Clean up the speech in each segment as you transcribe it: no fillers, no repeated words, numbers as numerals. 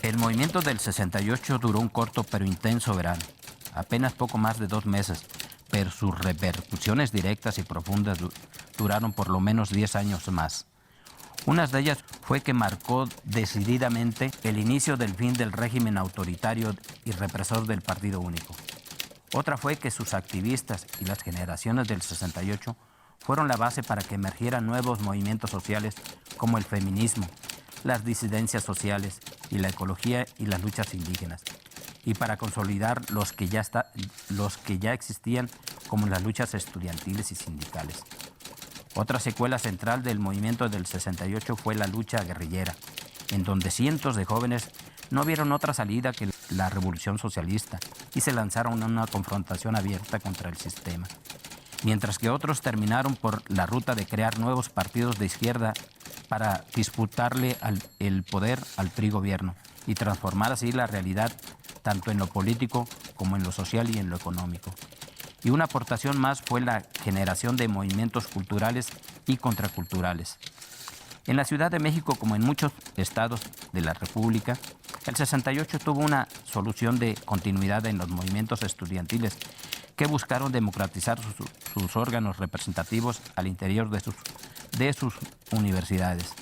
El movimiento del 68 duró un corto pero intenso verano, apenas poco más de 2 meses, pero sus repercusiones directas y profundas duraron por lo menos 10 años más. Una de ellas fue que marcó decididamente el inicio del fin del régimen autoritario y represor del Partido Único. Otra fue que sus activistas y las generaciones del 68 fueron la base para que emergieran nuevos movimientos sociales como el feminismo, las disidencias sociales y la ecología y las luchas indígenas, y para consolidar los que ya existían, como las luchas estudiantiles y sindicales. Otra secuela central del movimiento del 68 fue la lucha guerrillera, en donde cientos de jóvenes no vieron otra salida que la revolución socialista y se lanzaron a una confrontación abierta contra el sistema, mientras que otros terminaron por la ruta de crear nuevos partidos de izquierda para disputarle el poder al PRI gobierno y transformar así la realidad tanto en lo político como en lo social y en lo económico. Y una aportación más fue la generación de movimientos culturales y contraculturales. En la Ciudad de México, como en muchos estados de la República, el 68 tuvo una solución de continuidad en los movimientos estudiantiles que buscaron democratizar sus órganos representativos al interior de sus universidades.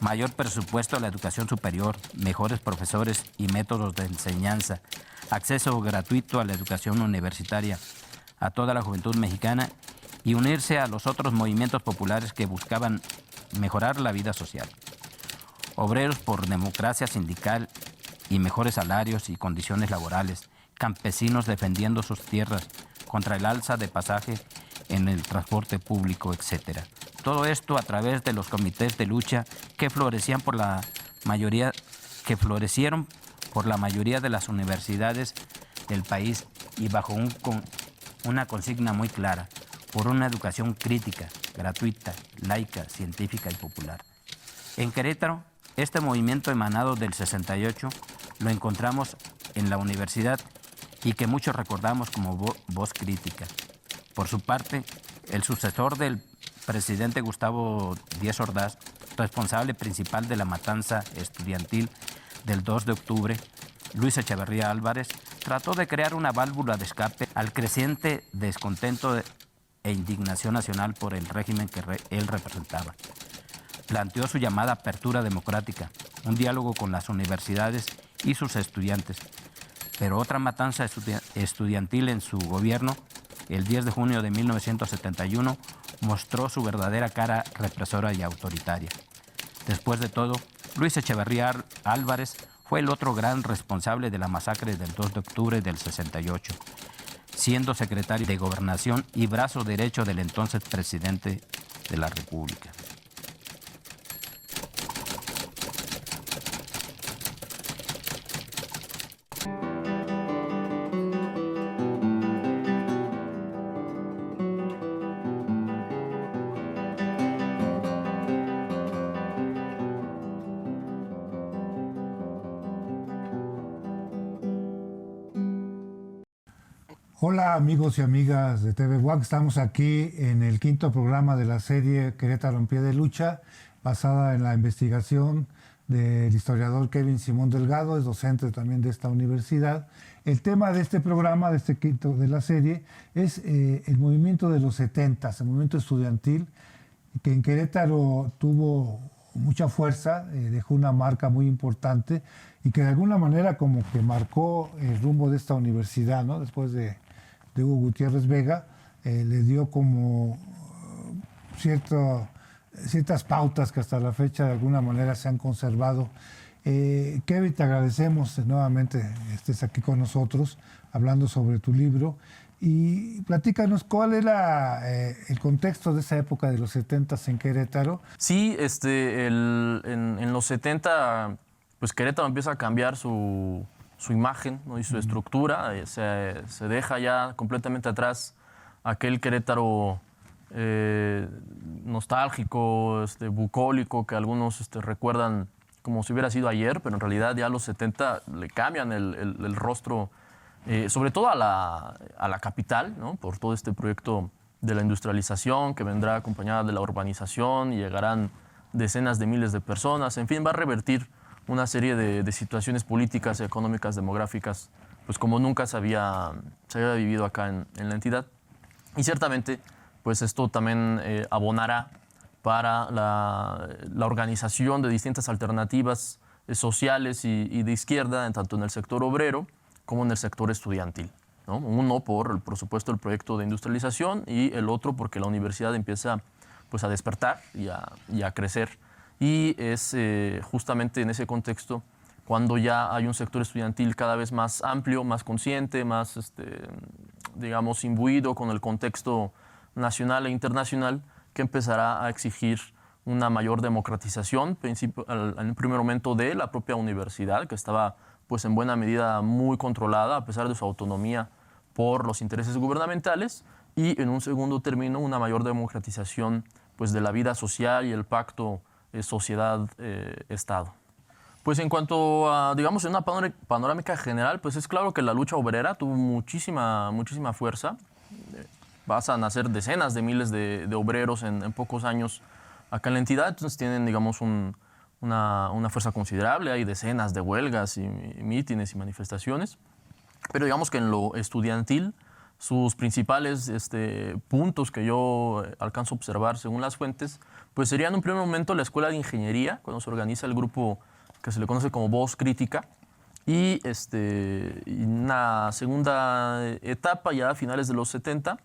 Mayor presupuesto a la educación superior, mejores profesores y métodos de enseñanza, acceso gratuito a la educación universitaria a toda la juventud mexicana y unirse a los otros movimientos populares que buscaban mejorar la vida social. Obreros por democracia sindical y mejores salarios y condiciones laborales, campesinos defendiendo sus tierras contra el alza de pasaje en el transporte público, etc. Todo esto a través de los comités de lucha que florecieron por la mayoría de las universidades del país y bajo una consigna muy clara: por una educación crítica, gratuita, laica, científica y popular. En Querétaro, este movimiento emanado del 68 lo encontramos en la universidad y que muchos recordamos como voz crítica. Por su parte, el sucesor del presidente Gustavo Díaz Ordaz, responsable principal de la matanza estudiantil del 2 de octubre, Luis Echeverría Álvarez, trató de crear una válvula de escape al creciente descontento e indignación nacional por el régimen que él representaba. Planteó su llamada apertura democrática, un diálogo con las universidades y sus estudiantes. Pero otra matanza estudiantil en su gobierno, el 10 de junio de 1971, mostró su verdadera cara represora y autoritaria. Después de todo, Luis Echeverría Álvarez fue el otro gran responsable de la masacre del 2 de octubre del 68, siendo secretario de Gobernación y brazo derecho del entonces presidente de la República. Hola amigos y amigas de TV WAC, estamos aquí en el 5º programa de la serie Querétaro en pie de lucha, basada en la investigación del historiador Kevin Simón Delgado, es docente también de esta universidad. El tema de este programa, de este 5º de la serie, es el movimiento de los 70s, el movimiento estudiantil, que en Querétaro tuvo mucha fuerza, dejó una marca muy importante y que de alguna manera como que marcó el rumbo de esta universidad, ¿no? Después de Hugo Gutiérrez Vega, le dio como ciertas pautas que hasta la fecha de alguna manera se han conservado. Kevin, te agradecemos nuevamente estés aquí con nosotros hablando sobre tu libro y platícanos cuál era el contexto de esa época de los 70s en Querétaro. Sí, en los 70, pues Querétaro empieza a cambiar su imagen, ¿no? Y su estructura. Se deja ya completamente atrás aquel Querétaro nostálgico, bucólico, que algunos recuerdan como si hubiera sido ayer, pero en realidad ya los 70 le cambian el rostro, sobre todo a la capital, ¿no? Por todo este proyecto de la industrialización que vendrá acompañada de la urbanización y llegarán decenas de miles de personas. En fin, va a revertir una serie de situaciones políticas, económicas, demográficas, pues como nunca se había vivido acá en la entidad. Y ciertamente, pues esto también abonará para la organización de distintas alternativas sociales y de izquierda, tanto en el sector obrero como en el sector estudiantil, ¿no? Uno por supuesto, el proyecto de industrialización y el otro porque la universidad empieza pues, a despertar y a crecer. Y es justamente en ese contexto cuando ya hay un sector estudiantil cada vez más amplio, más consciente, más, digamos, imbuido con el contexto nacional e internacional, que empezará a exigir una mayor democratización, en el primer momento de la propia universidad, que estaba pues, en buena medida muy controlada, a pesar de su autonomía, por los intereses gubernamentales, y en un segundo término una mayor democratización pues, de la vida social y el pacto sociedad-Estado. Pues en cuanto a, digamos, en una panorámica general, pues es claro que la lucha obrera tuvo muchísima fuerza. Vas a nacer decenas de miles de obreros en pocos años acá en la entidad, entonces tienen, digamos, una fuerza considerable, hay decenas de huelgas y mítines y manifestaciones, pero digamos que en lo estudiantil, sus principales puntos que yo alcanzo a observar según las fuentes, pues serían en un primer momento la Escuela de Ingeniería, cuando se organiza el grupo que se le conoce como Voz Crítica, y una segunda etapa ya a finales de los 70,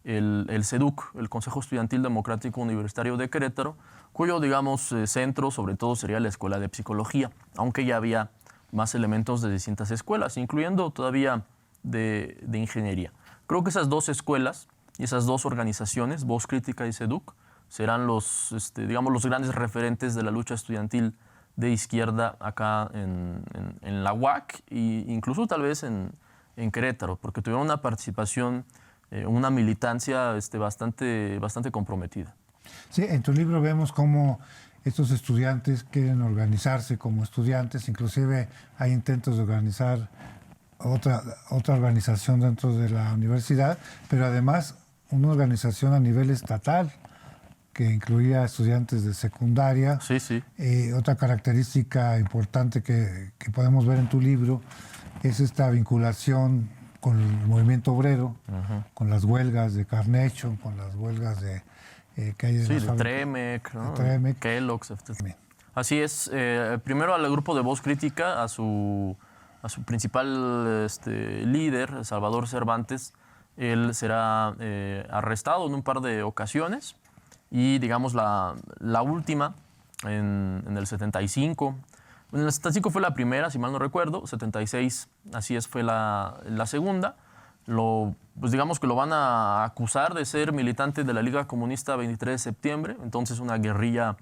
el CEDUC, el Consejo Estudiantil Democrático Universitario de Querétaro, cuyo, digamos, centro sobre todo sería la Escuela de Psicología, aunque ya había más elementos de distintas escuelas, incluyendo todavía de Ingeniería. Creo que esas dos escuelas y esas dos organizaciones, Voz Crítica y CEDUC, serán los, digamos, los grandes referentes de la lucha estudiantil de izquierda acá en la UAC e incluso tal vez en Querétaro, porque tuvieron una participación, una militancia bastante comprometida. Sí, en tu libro vemos cómo estos estudiantes quieren organizarse como estudiantes, inclusive hay intentos de organizar otra organización dentro de la universidad, pero además una organización a nivel estatal que incluía estudiantes de secundaria. Sí, sí. Otra característica importante que podemos ver en tu libro es esta vinculación con el movimiento obrero, con las huelgas de Carnation, con las huelgas que hay de Tremec, ¿no? Tremec. Kellogg's. Así es. Primero al grupo de Voz Crítica, a su principal líder, Salvador Cervantes. Él será arrestado en un par de ocasiones y, digamos, la última en el 75. En el 75 fue la primera, si mal no recuerdo. 76, así es, fue la segunda. Pues digamos que lo van a acusar de ser militante de la Liga Comunista 23 de septiembre. Entonces una guerrilla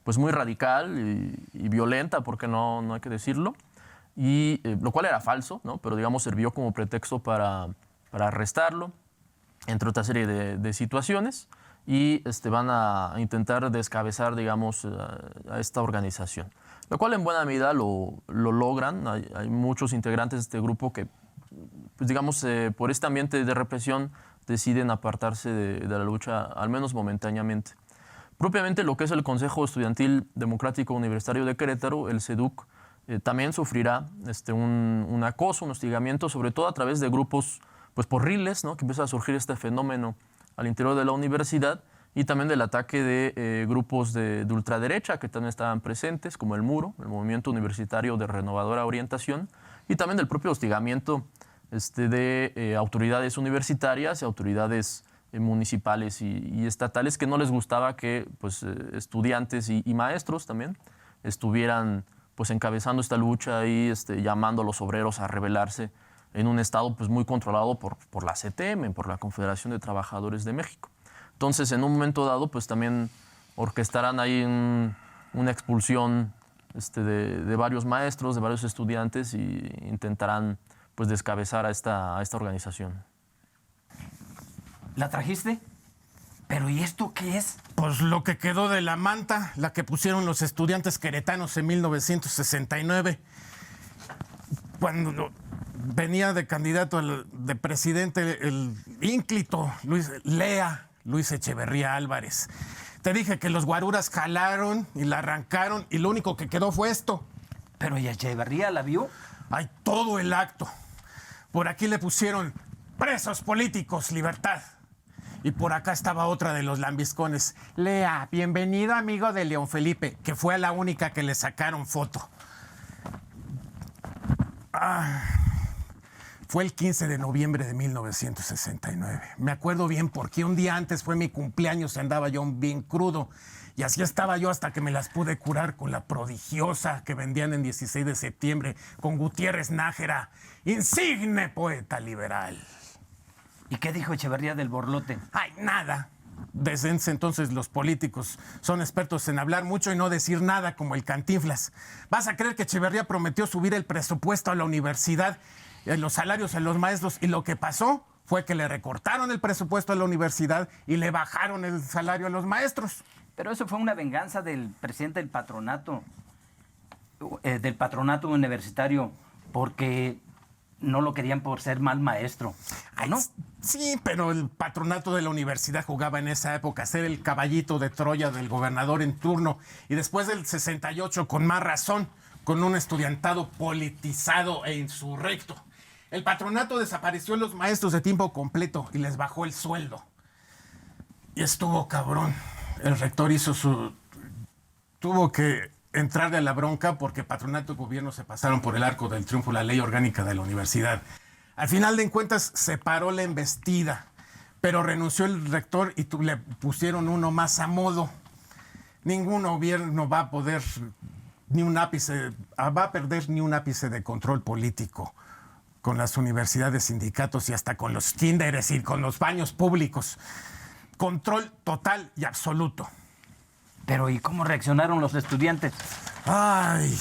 pues muy radical y violenta, porque no hay que decirlo. Y lo cual era falso, ¿no? Pero digamos sirvió como pretexto para arrestarlo, entre otra serie de situaciones, y van a intentar descabezar, digamos, a esta organización, lo cual en buena medida lo logran. Hay muchos integrantes de este grupo que, pues digamos, por este ambiente de represión deciden apartarse de la lucha, al menos momentáneamente. Propiamente lo que es el Consejo Estudiantil Democrático Universitario de Querétaro, el CEDUC, también sufrirá un acoso, un hostigamiento, sobre todo a través de grupos pues, porriles, ¿no? Que empieza a surgir este fenómeno al interior de la universidad, y también del ataque de grupos de ultraderecha que también estaban presentes, como el MURO, el Movimiento Universitario de Renovadora Orientación, y también del propio hostigamiento de autoridades universitarias y autoridades municipales y estatales, que no les gustaba que pues, estudiantes y maestros también estuvieran pues, encabezando esta lucha y llamando a los obreros a rebelarse en un estado pues, muy controlado por la CTM, por la Confederación de Trabajadores de México. Entonces, en un momento dado, pues también orquestarán ahí una expulsión de varios maestros, de varios estudiantes, y intentarán pues, descabezar a esta organización. ¿La trajiste? ¿Pero y esto qué es? Pues lo que quedó de la manta, la que pusieron los estudiantes queretanos en 1969, cuando venía de candidato de presidente el ínclito Luis Echeverría Álvarez. Te dije que los guaruras jalaron y la arrancaron y lo único que quedó fue esto. Pero ¿y Echeverría la vio? Hay todo el acto. Por aquí le pusieron presos políticos, libertad. Y por acá estaba otra de los lambiscones. Lea, bienvenido amigo de León Felipe, que fue la única que le sacaron foto. Fue el 15 de noviembre de 1969. Me acuerdo bien porque un día antes fue mi cumpleaños y andaba yo bien crudo. Y así estaba yo hasta que me las pude curar con la prodigiosa que vendían en 16 de septiembre con Gutiérrez Nájera, insigne poeta liberal. ¿Y qué dijo Echeverría del borlote? ¡Ay, nada! Desde ese entonces los políticos son expertos en hablar mucho y no decir nada, como el Cantinflas. ¿Vas a creer que Echeverría prometió subir el presupuesto a la universidad, los salarios a los maestros, y lo que pasó fue que le recortaron el presupuesto a la universidad y le bajaron el salario a los maestros? Pero eso fue una venganza del presidente del patronato universitario, porque no lo querían por ser mal maestro, ¿no? Sí, pero el patronato de la universidad jugaba en esa época a ser el caballito de Troya del gobernador en turno, y después del 68, con más razón, con un estudiantado politizado e insurrecto. El patronato desapareció a los maestros de tiempo completo y les bajó el sueldo. Y estuvo cabrón. El rector tuvo que entrarle a la bronca porque patronato y gobierno se pasaron por el arco del triunfo la ley orgánica de la universidad. Al final de cuentas se paró la embestida, pero renunció el rector y le pusieron uno más a modo. Ningún gobierno va a poder va a perder ni un ápice de control político con las universidades, sindicatos y hasta con los kinderes y con los baños públicos. Control total y absoluto. Pero ¿y cómo reaccionaron los estudiantes? Ay,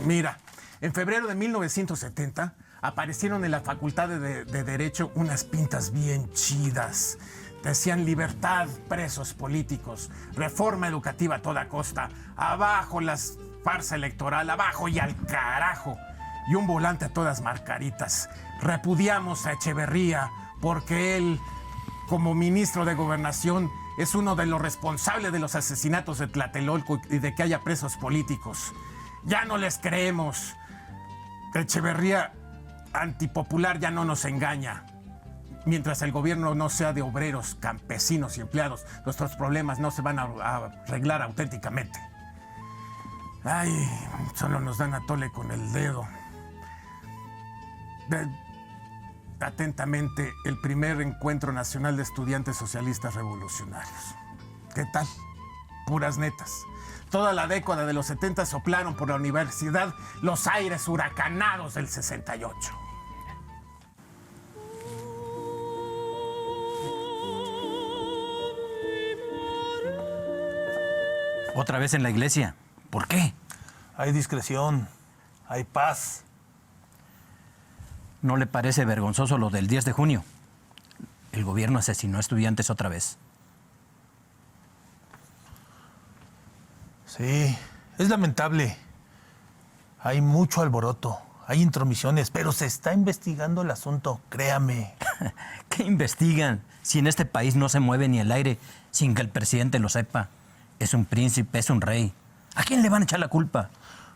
mira, en febrero de 1970 aparecieron en la Facultad de Derecho unas pintas bien chidas. Decían libertad, presos políticos, reforma educativa a toda costa, abajo la farsa electoral, abajo y al carajo. Y un volante a todas marcaritas. Repudiamos a Echeverría porque él, como ministro de Gobernación, es uno de los responsables de los asesinatos de Tlatelolco y de que haya presos políticos. Ya no les creemos. Echeverría, antipopular, ya no nos engaña. Mientras el gobierno no sea de obreros, campesinos y empleados, nuestros problemas no se van a arreglar auténticamente. Ay, solo nos dan a tole con el dedo. Atentamente, el primer encuentro nacional de estudiantes socialistas revolucionarios. ¿Qué tal? Puras netas. Toda la década de los 70 soplaron por la universidad los aires huracanados del 68. Otra vez en la iglesia. ¿Por qué? Hay discreción, hay paz. ¿No le parece vergonzoso lo del 10 de junio? El gobierno asesinó a estudiantes otra vez. Sí, es lamentable. Hay mucho alboroto, hay intromisiones, pero se está investigando el asunto, créame. ¿Qué investigan si en este país no se mueve ni el aire sin que el presidente lo sepa? Es un príncipe, es un rey. ¿A quién le van a echar la culpa?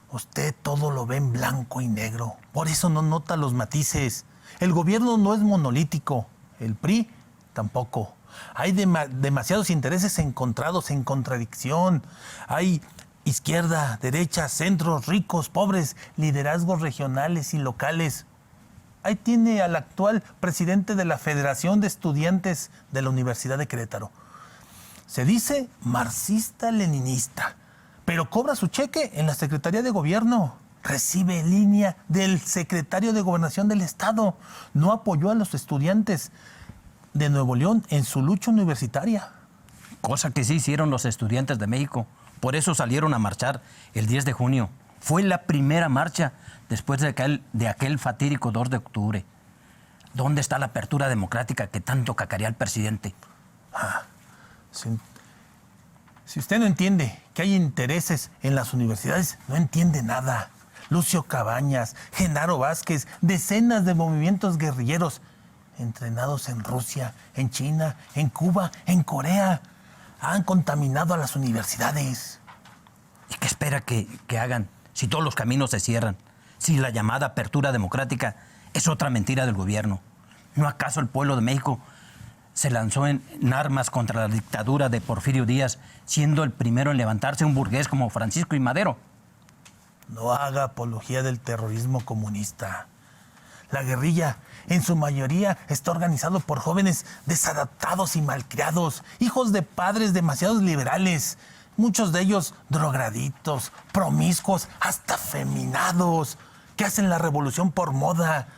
Usted todo lo ve en blanco y negro, por eso no nota los matices. El gobierno no es monolítico, el PRI tampoco. Hay demasiados intereses encontrados, en contradicción. Hay izquierda, derecha, centros, ricos, pobres, liderazgos regionales y locales. Ahí tiene al actual presidente de la Federación de Estudiantes de la Universidad de Querétaro. Se dice marxista-leninista, pero cobra su cheque en la Secretaría de Gobierno. Recibe línea del secretario de Gobernación del Estado. No apoyó a los estudiantes de Nuevo León en su lucha universitaria. Cosa que sí hicieron los estudiantes de México. Por eso salieron a marchar el 10 de junio. Fue la primera marcha después de aquel fatídico 2 de octubre. ¿Dónde está la apertura democrática que tanto cacarea el presidente? Si usted no entiende que hay intereses en las universidades, no entiende nada. Lucio Cabañas, Genaro Vázquez, decenas de movimientos guerrilleros entrenados en Rusia, en China, en Cuba, en Corea, han contaminado a las universidades. ¿Y qué espera que hagan si todos los caminos se cierran, si la llamada apertura democrática es otra mentira del gobierno? ¿No acaso el pueblo de México se lanzó en armas contra la dictadura de Porfirio Díaz, siendo el primero en levantarse un burgués como Francisco I. Madero? No haga apología del terrorismo comunista. La guerrilla, en su mayoría, está organizado por jóvenes desadaptados y malcriados, hijos de padres demasiado liberales, muchos de ellos drogaditos, promiscuos, hasta afeminados, que hacen la revolución por moda,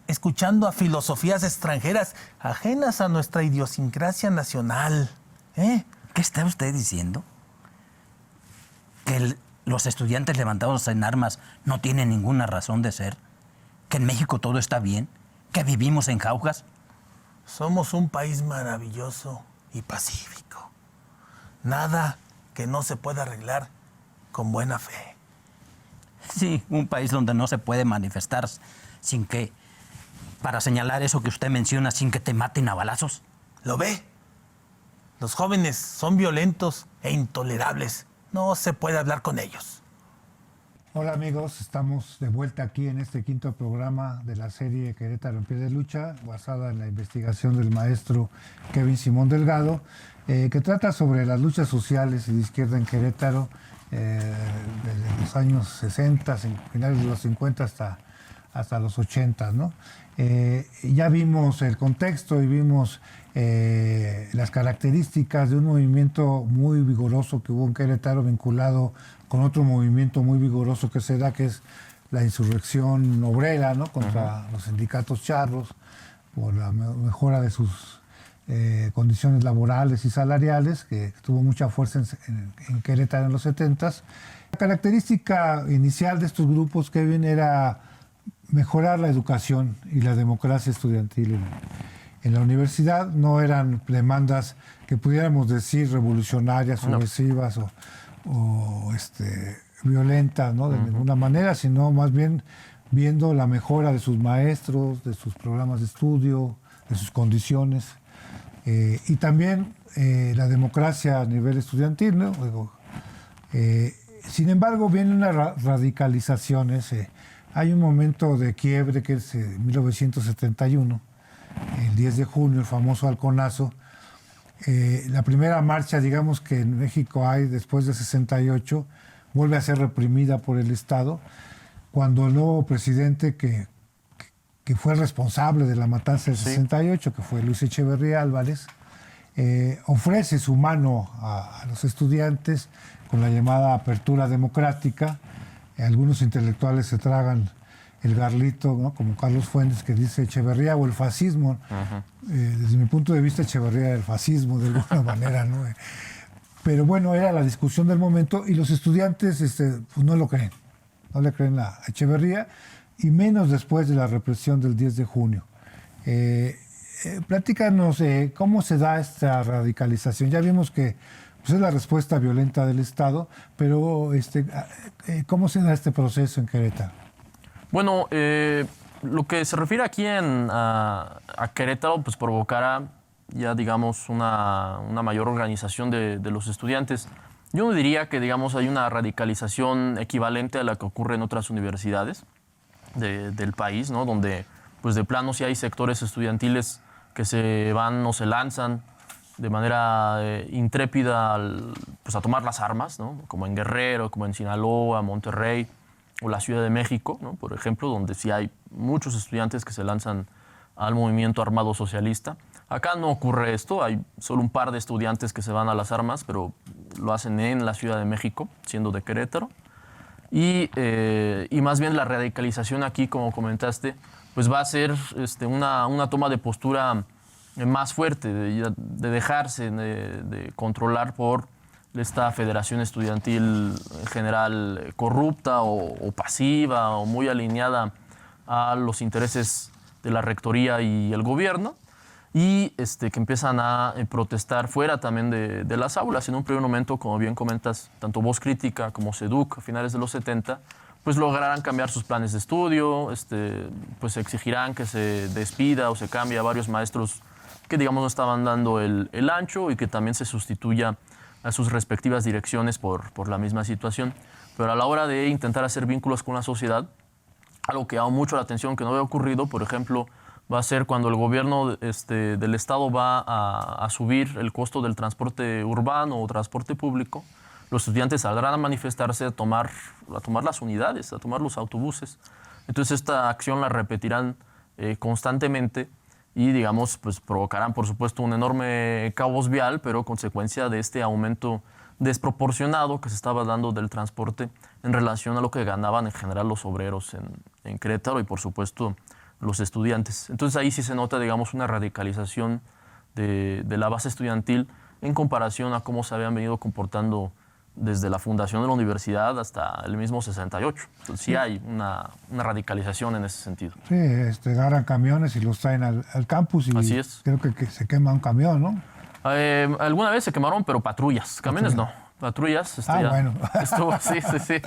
escuchando a filosofías extranjeras ajenas a nuestra idiosincrasia nacional. ¿Qué está usted diciendo? ¿Que los estudiantes levantados en armas no tienen ninguna razón de ser? ¿Que en México todo está bien? ¿Que vivimos en jaujas? Somos un país maravilloso y pacífico. Nada que no se pueda arreglar con buena fe. Sí, un país donde no se puede manifestar sin que, para señalar eso que usted menciona, sin que te maten a balazos. ¿Lo ve? Los jóvenes son violentos e intolerables. No se puede hablar con ellos. Hola amigos, estamos de vuelta aquí en este quinto programa de la serie Querétaro en pie de lucha, basada en la investigación del maestro Kevin Simón Delgado, que trata sobre las luchas sociales y de izquierda en Querétaro desde los años 60, finales de los 50 hasta los 80, ¿no? Ya vimos el contexto y vimos las características de un movimiento muy vigoroso que hubo en Querétaro, vinculado con otro movimiento muy vigoroso que se da, que es la insurrección obrera, ¿no? Contra los sindicatos charros, por la mejora de sus condiciones laborales y salariales, que tuvo mucha fuerza en Querétaro en los 70s. La característica inicial de estos grupos, Kevin, era mejorar la educación y la democracia estudiantil en la universidad. No eran demandas que pudiéramos decir revolucionarias, subversivas o violentas, ¿no? De ninguna manera, sino más bien viendo la mejora de sus maestros, de sus programas de estudio, de sus condiciones, y también la democracia a nivel estudiantil, ¿no? Sin embargo, vienen unas radicalizaciones. Hay un momento de quiebre que es 1971, el 10 de junio, el famoso halconazo. La primera marcha, digamos, que en México hay después de 68, vuelve a ser reprimida por el Estado, cuando el nuevo presidente que fue responsable de la matanza del 68, que fue Luis Echeverría Álvarez, ofrece su mano a los estudiantes con la llamada apertura democrática. Algunos intelectuales se tragan el garlito, ¿no? Como Carlos Fuentes, que dice Echeverría o el fascismo. Desde mi punto de vista, Echeverría era el fascismo de alguna manera, ¿no? Pero bueno, era la discusión del momento y los estudiantes pues no lo creen. No le creen a Echeverría, y menos después de la represión del 10 de junio. Platícanos cómo se da esta radicalización. Ya vimos que pues, es la respuesta violenta del Estado, pero ¿cómo se da este proceso en Querétaro? Bueno, lo que se refiere aquí a Querétaro, pues provocará ya, digamos, una mayor organización de los estudiantes. Yo no diría que, digamos, hay una radicalización equivalente a la que ocurre en otras universidades del país, ¿no? Donde, pues de plano sí hay sectores estudiantiles que se van o se lanzan de manera intrépida pues a tomar las armas, ¿no? Como en Guerrero, como en Sinaloa, Monterrey o la Ciudad de México, ¿no? Por ejemplo, donde sí hay muchos estudiantes que se lanzan al movimiento armado socialista. Acá no ocurre esto, hay solo un par de estudiantes que se van a las armas, pero lo hacen en la Ciudad de México, siendo de Querétaro. Y más bien la radicalización aquí, como comentaste, pues va a ser una toma de postura más fuerte, de dejarse de controlar por esta federación estudiantil en general corrupta o pasiva o muy alineada a los intereses de la rectoría y el gobierno, y que empiezan a protestar fuera también de las aulas. En un primer momento, como bien comentas, tanto Voz Crítica como SEDUC a finales de los 70, pues lograrán cambiar sus planes de estudio, pues exigirán que se despida o se cambie a varios maestros que, digamos, no estaban dando el ancho, y que también se sustituya a sus respectivas direcciones por la misma situación. pero a la hora de intentar hacer vínculos con la sociedad, algo que llama mucho la atención, que no había ocurrido, por ejemplo, va a ser cuando el gobierno del Estado va a subir el costo del transporte urbano o transporte público. Los estudiantes saldrán a manifestarse, a tomar las unidades, a tomar los autobuses. Entonces esta acción la repetirán constantemente y, digamos, pues provocarán, por supuesto, un enorme caos vial, pero consecuencia de este aumento desproporcionado que se estaba dando del transporte en relación a lo que ganaban en general los obreros en Querétaro y, por supuesto, los estudiantes. Entonces ahí sí se nota, digamos, una radicalización de la base estudiantil en comparación a cómo se habían venido comportando desde la fundación de la universidad hasta el mismo 68. Entonces sí hay una radicalización en ese sentido. Sí, agarran camiones y los traen al campus y Así es. creo que se quema un camión, ¿no? Alguna vez se quemaron, pero patrullas. Camiones no. Patrullas. Bueno. Estuvo, sí.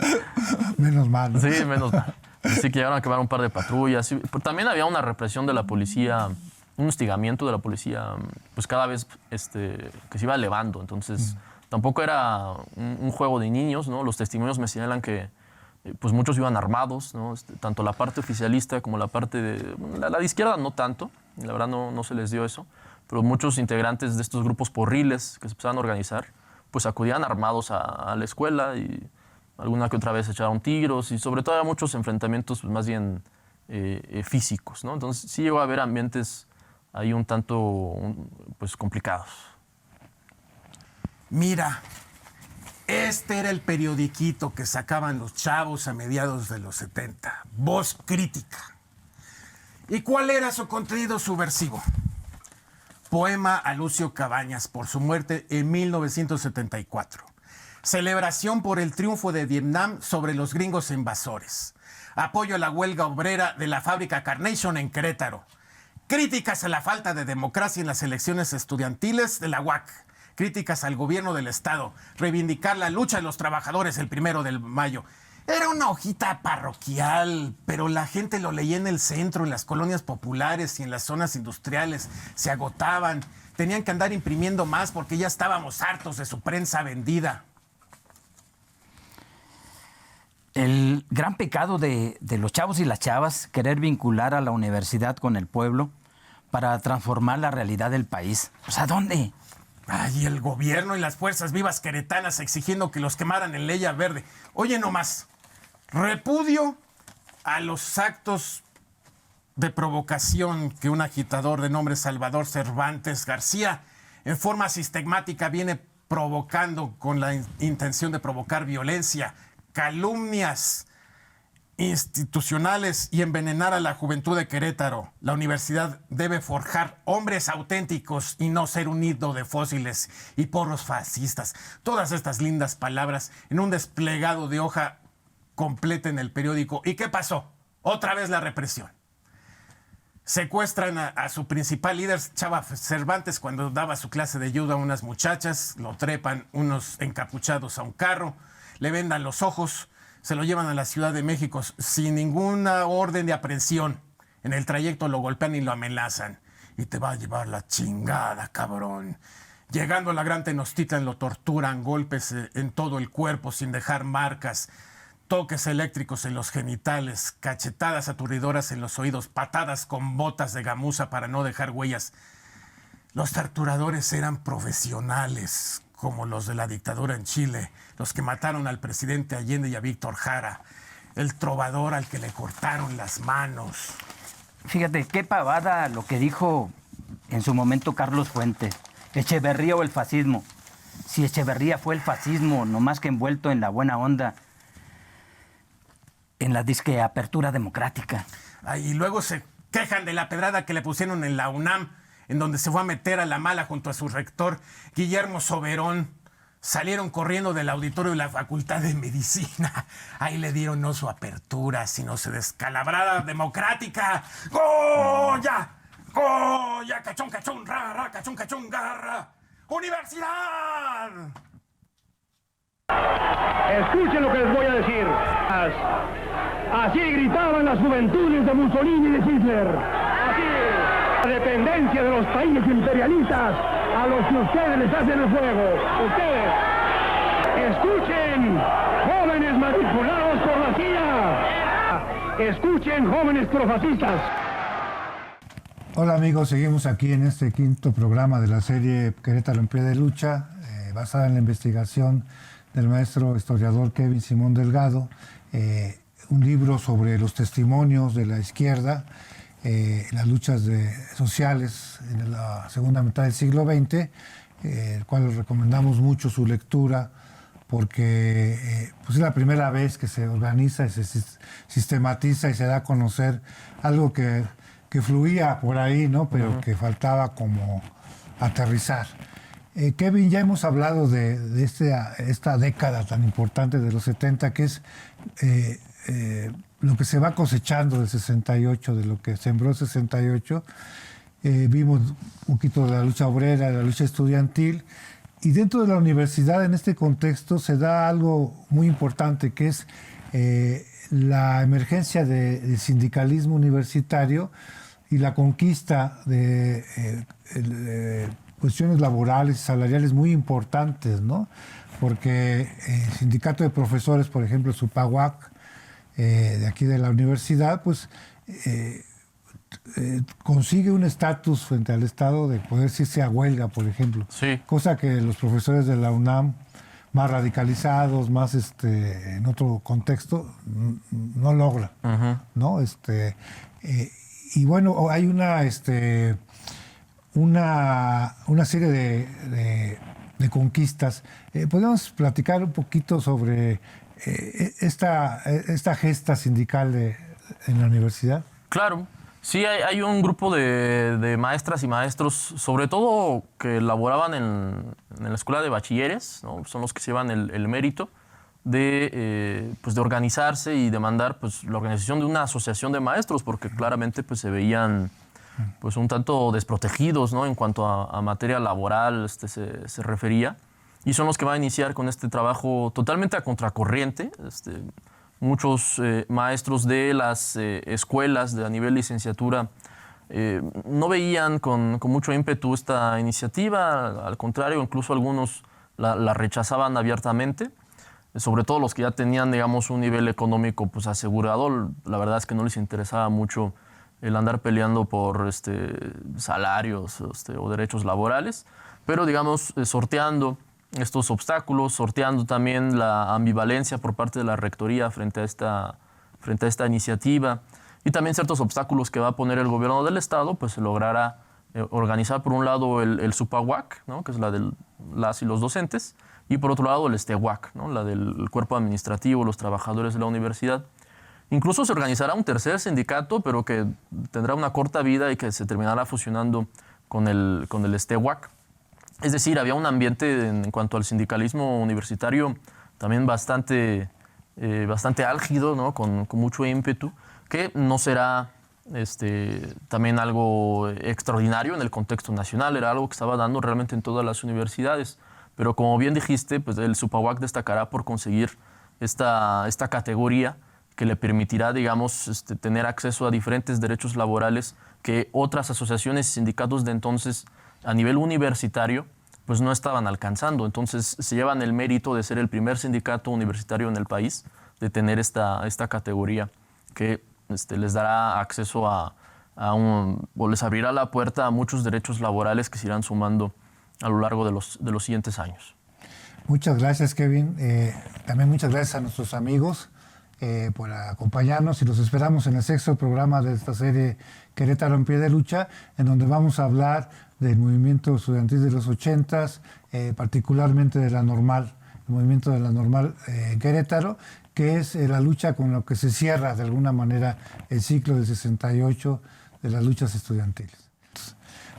Menos mal, ¿no? Sí, menos mal. Así que llegaron a quemar un par de patrullas. Pero también había una represión de la policía, un hostigamiento de la policía, pues cada vez que se iba elevando. Entonces, tampoco era un juego de niños, ¿no? Los testimonios me señalan que pues muchos iban armados, ¿no? Tanto la parte oficialista como la parte de... La de izquierda no tanto, la verdad no se les dio eso, pero muchos integrantes de estos grupos porriles que se empezaban a organizar, pues acudían armados a la escuela y alguna que otra vez echaron tiros y sobre todo había muchos enfrentamientos pues, más bien físicos, ¿no? Entonces sí llegó a haber ambientes ahí un tanto pues complicados. Mira, este era el periodiquito que sacaban los chavos a mediados de los 70. Voz Crítica. ¿Y cuál era su contenido subversivo? Poema a Lucio Cabañas por su muerte en 1974. Celebración por el triunfo de Vietnam sobre los gringos invasores. Apoyo a la huelga obrera de la fábrica Carnation en Querétaro. Críticas a la falta de democracia en las elecciones estudiantiles de la UAC. Críticas al gobierno del Estado. Reivindicar la lucha de los trabajadores el 1 de mayo. Era una hojita parroquial, pero la gente lo leía en el centro, en las colonias populares y en las zonas industriales. Se agotaban. Tenían que andar imprimiendo más porque ya estábamos hartos de su prensa vendida. El gran pecado de los chavos y las chavas, querer vincular a la universidad con el pueblo para transformar la realidad del país. Pues, ¿a dónde? Ay, el gobierno y las fuerzas vivas queretanas exigiendo que los quemaran en Leya Verde. Oye, nomás, repudio a los actos de provocación que un agitador de nombre Salvador Cervantes García en forma sistemática viene provocando con la intención de provocar violencia, calumnias institucionales y envenenar a la juventud de Querétaro. La universidad debe forjar hombres auténticos y no ser un nido de fósiles y porros fascistas. Todas estas lindas palabras en un desplegado de hoja completa en el periódico. ¿Y qué pasó? Otra vez la represión. Secuestran a su principal líder, Chava Cervantes, cuando daba su clase de judo a unas muchachas, lo trepan unos encapuchados a un carro, le vendan los ojos, se lo llevan a la Ciudad de México sin ninguna orden de aprehensión. En el trayecto lo golpean y lo amenazan. Y te va a llevar la chingada, cabrón. Llegando a la Gran Tenochtitlan lo torturan, golpes en todo el cuerpo sin dejar marcas, toques eléctricos en los genitales, cachetadas aturdidoras en los oídos, patadas con botas de gamuza para no dejar huellas. Los torturadores eran profesionales, como los de la dictadura en Chile, los que mataron al presidente Allende y a Víctor Jara, el trovador al que le cortaron las manos. Fíjate, qué pavada lo que dijo en su momento Carlos Fuentes. Echeverría o el fascismo. Si Echeverría fue el fascismo, no más que envuelto en la buena onda, en la disque apertura democrática. Y luego se quejan de la pedrada que le pusieron en la UNAM, en donde se fue a meter a la mala junto a su rector, Guillermo Soberón. Salieron corriendo del auditorio de la Facultad de Medicina. Ahí le dieron no su apertura, sino su descalabrada democrática. ¡Goya! ¡Goya! ¡Cachón, cachón! ¡Ra, ra! ¡Cachón, cachón! ¡Garra! ¡Universidad! Escuchen lo que les voy a decir. Así gritaban las juventudes de Mussolini y de Hitler. Así, la dependencia de los países imperialistas a los que ustedes les hacen el fuego. Ustedes, escuchen. jóvenes manipulados por la CIA. Escuchen, jóvenes profascistas. Hola amigos, seguimos aquí en este quinto programa de la serie Querétaro en pie de lucha, basada en la investigación del maestro historiador Kevin Simón Delgado, un libro sobre los testimonios de la izquierda, las luchas sociales en la segunda mitad del siglo XX, el cual les recomendamos mucho su lectura porque pues es la primera vez que se organiza y se sistematiza y se da a conocer algo que fluía por ahí, ¿no? Pero que faltaba como aterrizar. Kevin, ya hemos hablado de esta década tan importante de los 70, que es lo que se va cosechando del 68, de lo que sembró el 68. Vimos un poquito de la lucha obrera, de la lucha estudiantil, y dentro de la universidad, en este contexto, se da algo muy importante, que es la emergencia del sindicalismo universitario y la conquista de cuestiones laborales y salariales muy importantes, ¿no? Porque el sindicato de profesores, por ejemplo, SUPAUAC, de aquí de la universidad, pues consigue un estatus frente al Estado de poder irse a huelga, por ejemplo. Sí. Cosa que los profesores de la UNAM, más radicalizados, más en otro contexto, no logran, ¿no? Y bueno, hay una serie de conquistas. ¿Podemos platicar un poquito sobre esta gesta sindical en la universidad? Claro. Sí, hay un grupo de maestras y maestros, sobre todo que laboraban en la escuela de bachilleres, ¿no? Son los que se llevan el mérito de organizarse y demandar pues, la organización de una asociación de maestros, porque claramente pues, se veían pues, un tanto desprotegidos, ¿no? En cuanto a materia laboral se refería. Y son los que van a iniciar con este trabajo totalmente a contracorriente. Muchos maestros de las escuelas a nivel licenciatura no veían con mucho ímpetu esta iniciativa, al contrario, incluso algunos la rechazaban abiertamente, sobre todo los que ya tenían, digamos, un nivel económico pues, asegurado. La verdad es que no les interesaba mucho el andar peleando por salarios o derechos laborales, pero, digamos, sorteando estos obstáculos, sorteando también la ambivalencia por parte de la rectoría frente a esta iniciativa y también ciertos obstáculos que va a poner el gobierno del Estado, pues se logrará organizar por un lado el SUPAUAC, ¿no? Que es la de las y los docentes, y por otro lado el STEWAC, ¿no? La del cuerpo administrativo, los trabajadores de la universidad. Incluso se organizará un tercer sindicato, pero que tendrá una corta vida y que se terminará fusionando con el STEWAC. Es decir, había un ambiente en cuanto al sindicalismo universitario también bastante álgido, ¿no? Con mucho ímpetu, que no será también algo extraordinario en el contexto nacional, era algo que estaba dando realmente en todas las universidades. Pero como bien dijiste, pues el SUPAUAC destacará por conseguir esta categoría que le permitirá, digamos, tener acceso a diferentes derechos laborales que otras asociaciones y sindicatos de entonces a nivel universitario pues no estaban alcanzando. Entonces se llevan el mérito de ser el primer sindicato universitario en el país, de tener esta categoría que les dará acceso o les abrirá la puerta a muchos derechos laborales que se irán sumando a lo largo de los siguientes años. Muchas gracias, Kevin. También muchas gracias a nuestros amigos por acompañarnos y los esperamos en el sexto programa de esta serie Querétaro en pie de lucha, en donde vamos a hablar del movimiento estudiantil de los 80s, particularmente de la Normal, el movimiento de la Normal en Querétaro, que es la lucha con lo que se cierra de alguna manera el ciclo del 68 de las luchas estudiantiles.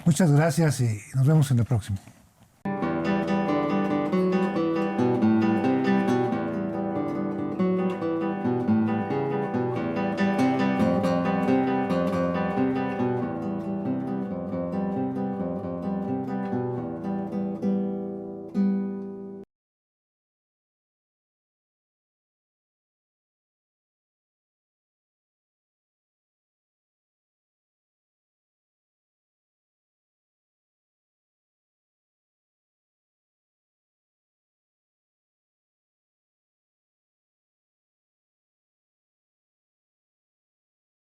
Muchas gracias y nos vemos en el próximo.